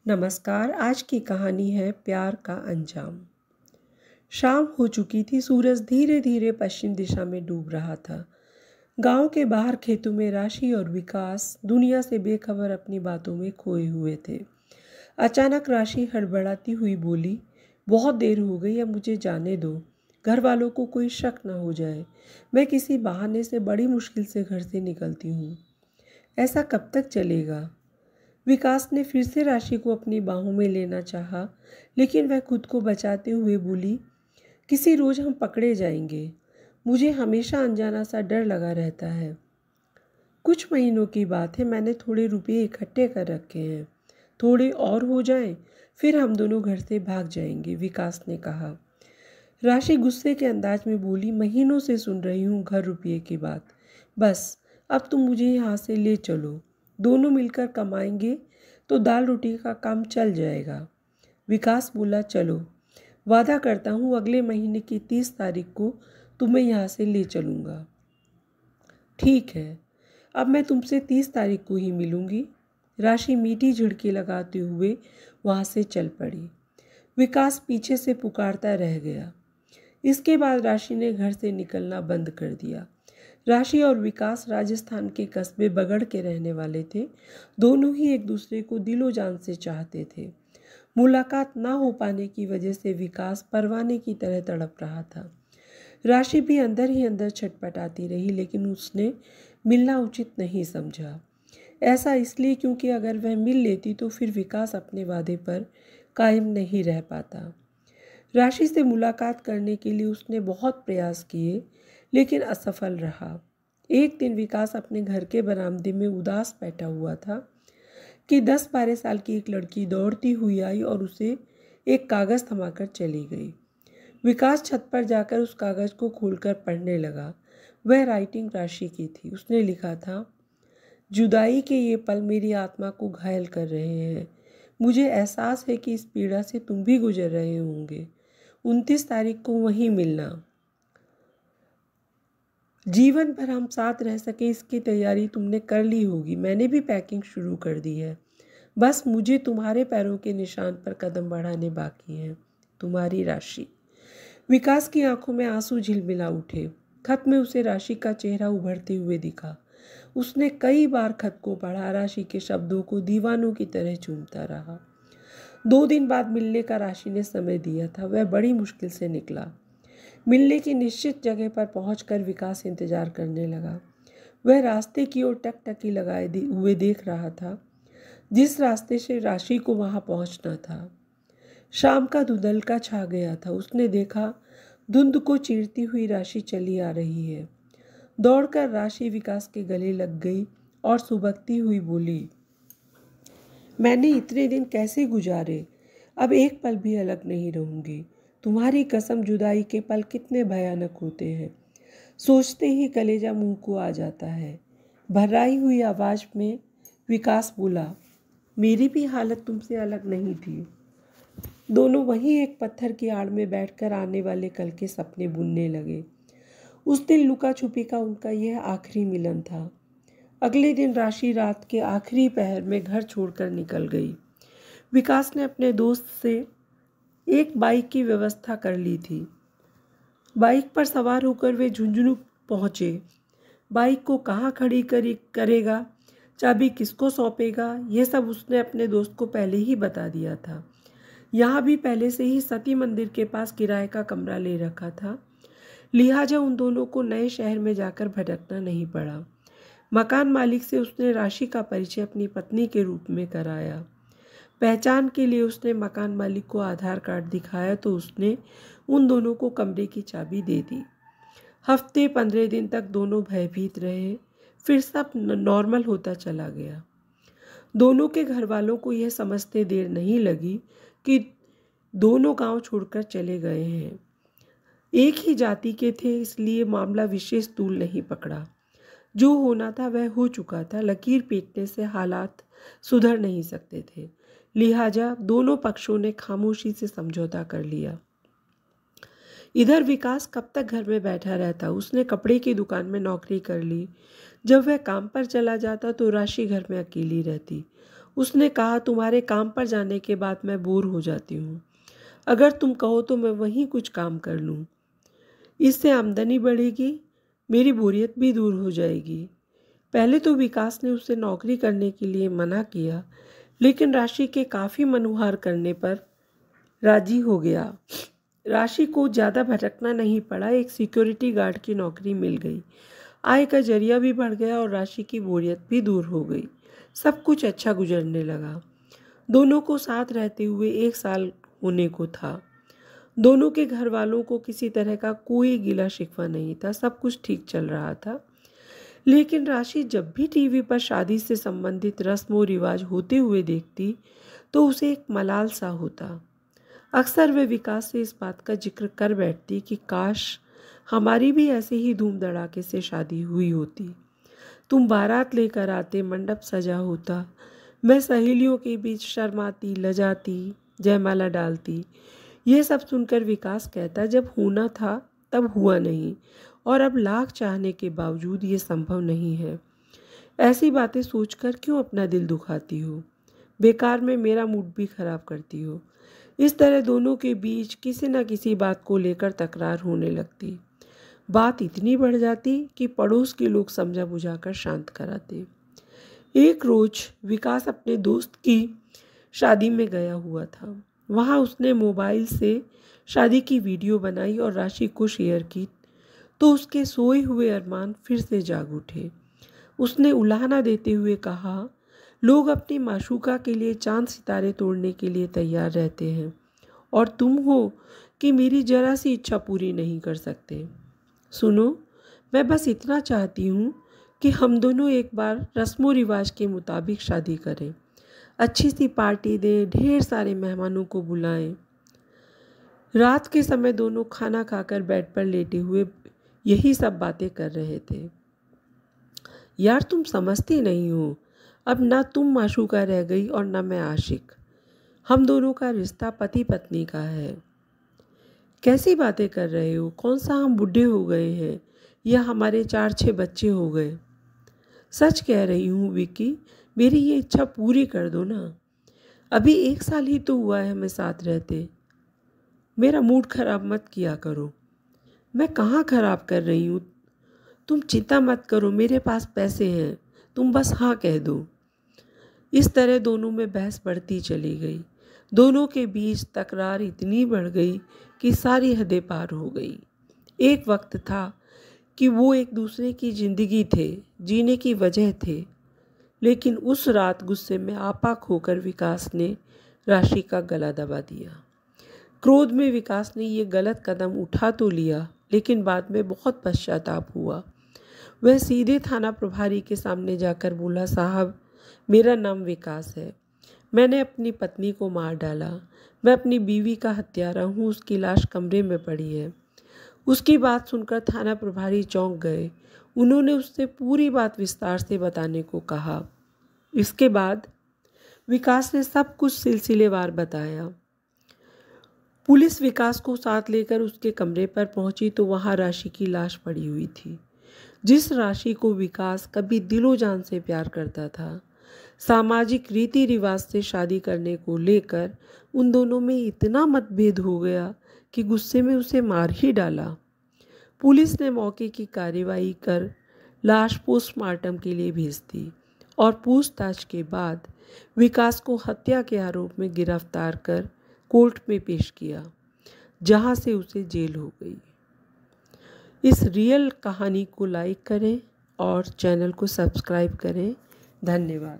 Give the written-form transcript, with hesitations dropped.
नमस्कार। आज की कहानी है प्यार का अंजाम। शाम हो चुकी थी। सूरज धीरे धीरे पश्चिम दिशा में डूब रहा था। गांव के बाहर खेतों में राशि और विकास दुनिया से बेखबर अपनी बातों में खोए हुए थे। अचानक राशि हड़बड़ाती हुई बोली, बहुत देर हो गई, अब मुझे जाने दो। घर वालों को कोई शक न हो जाए। मैं किसी बहाने से बड़ी मुश्किल से घर से निकलती हूँ। ऐसा कब तक चलेगा? विकास ने फिर से राशि को अपनी बाहों में लेना चाहा, लेकिन वह खुद को बचाते हुए बोली, किसी रोज हम पकड़े जाएंगे। मुझे हमेशा अनजाना सा डर लगा रहता है। कुछ महीनों की बात है, मैंने थोड़े रुपये इकट्ठे कर रखे हैं। थोड़े और हो जाएं, फिर हम दोनों घर से भाग जाएंगे, विकास ने कहा। राशि गुस्से के अंदाज में बोली, महीनों से सुन रही हूँ घर रुपये की बात। बस अब तुम मुझे यहाँ से ले चलो। दोनों मिलकर कमाएंगे तो दाल रोटी का काम चल जाएगा। विकास बोला, चलो, वादा करता हूँ अगले महीने की 30 तारीख को तुम्हें यहाँ से ले चलूँगा। ठीक है, अब मैं तुमसे 30 तारीख को ही मिलूँगी। राशि मीठी झिड़की लगाते हुए वहाँ से चल पड़ी। विकास पीछे से पुकारता रह गया। इसके बाद राशि ने घर से निकलना बंद कर दिया। राशि और विकास राजस्थान के कस्बे बगड़ के रहने वाले थे। दोनों ही एक दूसरे को दिलो जान से चाहते थे। मुलाकात ना हो पाने की वजह से विकास परवाने की तरह तड़प रहा था। राशि भी अंदर ही अंदर छटपटाती रही, लेकिन उसने मिलना उचित नहीं समझा। ऐसा इसलिए क्योंकि अगर वह मिल लेती तो फिर विकास अपने वादे पर कायम नहीं रह पाता। राशि से मुलाकात करने के लिए उसने बहुत प्रयास किए, लेकिन असफल रहा। एक दिन विकास अपने घर के बरामदे में उदास बैठा हुआ था कि 10-12 साल की एक लड़की दौड़ती हुई आई और उसे एक कागज़ थमाकर चली गई। विकास छत पर जाकर उस कागज़ को खोलकर पढ़ने लगा। वह राइटिंग राशि की थी। उसने लिखा था, जुदाई के ये पल मेरी आत्मा को घायल कर रहे हैं। मुझे एहसास है कि इस पीड़ा से तुम भी गुजर रहे होंगे। 29 तारीख को वहीं मिलना। जीवन भर हम साथ रह सके इसकी तैयारी तुमने कर ली होगी। मैंने भी पैकिंग शुरू कर दी है। बस मुझे तुम्हारे पैरों के निशान पर कदम बढ़ाने बाकी हैं। तुम्हारी राशि। विकास की आंखों में आंसू झिलमिला उठे। खत में उसे राशि का चेहरा उभरते हुए दिखा। उसने कई बार खत को पढ़ा। राशि के शब्दों को दीवानों की तरह चूमता रहा। 2 दिन बाद मिलने का राशि ने समय दिया था। वह बड़ी मुश्किल से निकला। मिलने की निश्चित जगह पर पहुंचकर विकास इंतजार करने लगा। वह रास्ते की ओर टकटकी लगाए हुए देख रहा था, जिस रास्ते से राशि को वहां पहुंचना था। शाम का धुंधलका छा गया था। उसने देखा धुंध को चीरती हुई राशि चली आ रही है। दौड़कर राशि विकास के गले लग गई और सुबकती हुई बोली, मैंने इतने दिन कैसे गुजारे, अब एक पल भी अलग नहीं रहूंगी। तुम्हारी कसम, जुदाई के पल कितने भयानक होते हैं। सोचते ही कलेजा मुंह को आ जाता है। भर्राई हुई आवाज में विकास बोला, मेरी भी हालत तुमसे अलग नहीं थी। दोनों वहीं एक पत्थर की आड़ में बैठकर आने वाले कल के सपने बुनने लगे। उस दिन लुका छुपी का उनका यह आखिरी मिलन था। अगले दिन राशि रात के आखिरी पहर में घर छोड़कर निकल गई। विकास ने अपने दोस्त से एक बाइक की व्यवस्था कर ली थी। बाइक पर सवार होकर वे झुंझुनू पहुंचे। बाइक को कहाँ खड़ी करेगा, चाबी किसको सौंपेगा, यह सब उसने अपने दोस्त को पहले ही बता दिया था। यहाँ भी पहले से ही सती मंदिर के पास किराए का कमरा ले रखा था, लिहाजा उन दोनों को नए शहर में जाकर भटकना नहीं पड़ा। मकान मालिक से उसने राशि का परिचय अपनी पत्नी के रूप में कराया। पहचान के लिए उसने मकान मालिक को आधार कार्ड दिखाया तो उसने उन दोनों को कमरे की चाबी दे दी। हफ्ते 15 दिन तक दोनों भयभीत रहे। फिर सब नॉर्मल होता चला गया। दोनों के घर वालों को यह समझते देर नहीं लगी कि दोनों गांव छोड़कर चले गए हैं। एक ही जाति के थे, इसलिए मामला विशेष तूल नहीं पकड़ा। जो होना था वह हो चुका था। लकीर पीटने से हालात सुधर नहीं सकते थे, लिहाजा दोनों पक्षों ने खामोशी से समझौता कर लिया। इधर विकास कब तक घर में बैठा रहता। उसने कपड़े की दुकान में नौकरी कर ली। जब वह काम पर चला जाता तो राशि घर में अकेली रहती। उसने कहा, तुम्हारे काम पर जाने के बाद मैं बोर हो जाती हूँ। अगर तुम कहो तो मैं वहीं कुछ काम कर लूँ। इससे आमदनी बढ़ेगी, मेरी बोरियत भी दूर हो जाएगी। पहले तो विकास ने उसे नौकरी करने के लिए मना किया, लेकिन राशि के काफ़ी मनुहार करने पर राजी हो गया। राशि को ज़्यादा भटकना नहीं पड़ा, एक सिक्योरिटी गार्ड की नौकरी मिल गई। आय का जरिया भी बढ़ गया और राशि की बोरियत भी दूर हो गई। सब कुछ अच्छा गुजरने लगा। दोनों को साथ रहते हुए 1 साल होने को था। दोनों के घर वालों को किसी तरह का कोई गिला शिकवा नहीं था, सब कुछ ठीक चल रहा था। लेकिन राशि जब भी टीवी पर शादी से संबंधित रस्म व रिवाज होते हुए देखती तो उसे एक मलाल सा होता। अक्सर वे विकास से इस बात का जिक्र कर बैठती कि काश हमारी भी ऐसे ही धूम धड़ाके से शादी हुई होती। तुम बारात लेकर आते, मंडप सजा होता, मैं सहेलियों के बीच शर्माती लजाती जयमाला डालती। ये सब सुनकर विकास कहता, जब होना था तब हुआ नहीं, और अब लाख चाहने के बावजूद ये संभव नहीं है। ऐसी बातें सोचकर क्यों अपना दिल दुखाती हो, बेकार में मेरा मूड भी खराब करती हो। इस तरह दोनों के बीच किसी न किसी बात को लेकर तकरार होने लगती। बात इतनी बढ़ जाती कि पड़ोस के लोग समझा बुझाकर शांत कराते। एक रोज विकास अपने दोस्त की शादी में गया हुआ था। वहाँ उसने मोबाइल से शादी की वीडियो बनाई और राशि को शेयर की तो उसके सोए हुए अरमान फिर से जाग उठे। उसने उलाहना देते हुए कहा, लोग अपनी माशूका के लिए चांद सितारे तोड़ने के लिए तैयार रहते हैं, और तुम हो कि मेरी जरा सी इच्छा पूरी नहीं कर सकते। सुनो, मैं बस इतना चाहती हूँ कि हम दोनों एक बार रस्मों रिवाज के मुताबिक शादी करें, अच्छी सी पार्टी दें, ढेर सारे मेहमानों को बुलाएं। रात के समय दोनों खाना खाकर बेड पर लेटे हुए यही सब बातें कर रहे थे। यार तुम समझती नहीं हो, अब ना तुम माशूका रह गई और ना मैं आशिक। हम दोनों का रिश्ता पति पत्नी का है। कैसी बातें कर रहे हो, कौन सा हम बूढ़े हो गए हैं या हमारे 4-6 बच्चे हो गए। सच कह रही हूँ विक्की, मेरी ये इच्छा पूरी कर दो ना। अभी 1 साल ही तो हुआ है हमें साथ रहते। मेरा मूड खराब मत किया करो। मैं कहाँ खराब कर रही हूँ, तुम चिंता मत करो, मेरे पास पैसे हैं, तुम बस हाँ कह दो। इस तरह दोनों में बहस बढ़ती चली गई। दोनों के बीच तकरार इतनी बढ़ गई कि सारी हदें पार हो गई। एक वक्त था कि वो एक दूसरे की जिंदगी थे, जीने की वजह थे। लेकिन उस रात गुस्से में आपा खोकर विकास ने राशि का गला दबा दिया। क्रोध में विकास ने ये गलत कदम उठा तो लिया, लेकिन बाद में बहुत पश्चाताप हुआ। वह सीधे थाना प्रभारी के सामने जाकर बोला, साहब मेरा नाम विकास है, मैंने अपनी पत्नी को मार डाला, मैं अपनी बीवी का हत्यारा हूँ, उसकी लाश कमरे में पड़ी है। उसकी बात सुनकर थाना प्रभारी चौंक गए। उन्होंने उससे पूरी बात विस्तार से बताने को कहा। इसके बाद विकास ने सब कुछ सिलसिलेवार बताया। पुलिस विकास को साथ लेकर उसके कमरे पर पहुंची तो वहां राशि की लाश पड़ी हुई थी, जिस राशि को विकास कभी दिलो जान से प्यार करता था। सामाजिक रीति रिवाज से शादी करने को लेकर उन दोनों में इतना मतभेद हो गया कि गुस्से में उसे मार ही डाला। पुलिस ने मौके की कार्रवाई कर लाश पोस्टमार्टम के लिए भेज दी और पूछताछ के बाद विकास को हत्या के आरोप में गिरफ्तार कर कोर्ट में पेश किया, जहां से उसे जेल हो गई। इस रियल कहानी को लाइक करें और चैनल को सब्सक्राइब करें। धन्यवाद।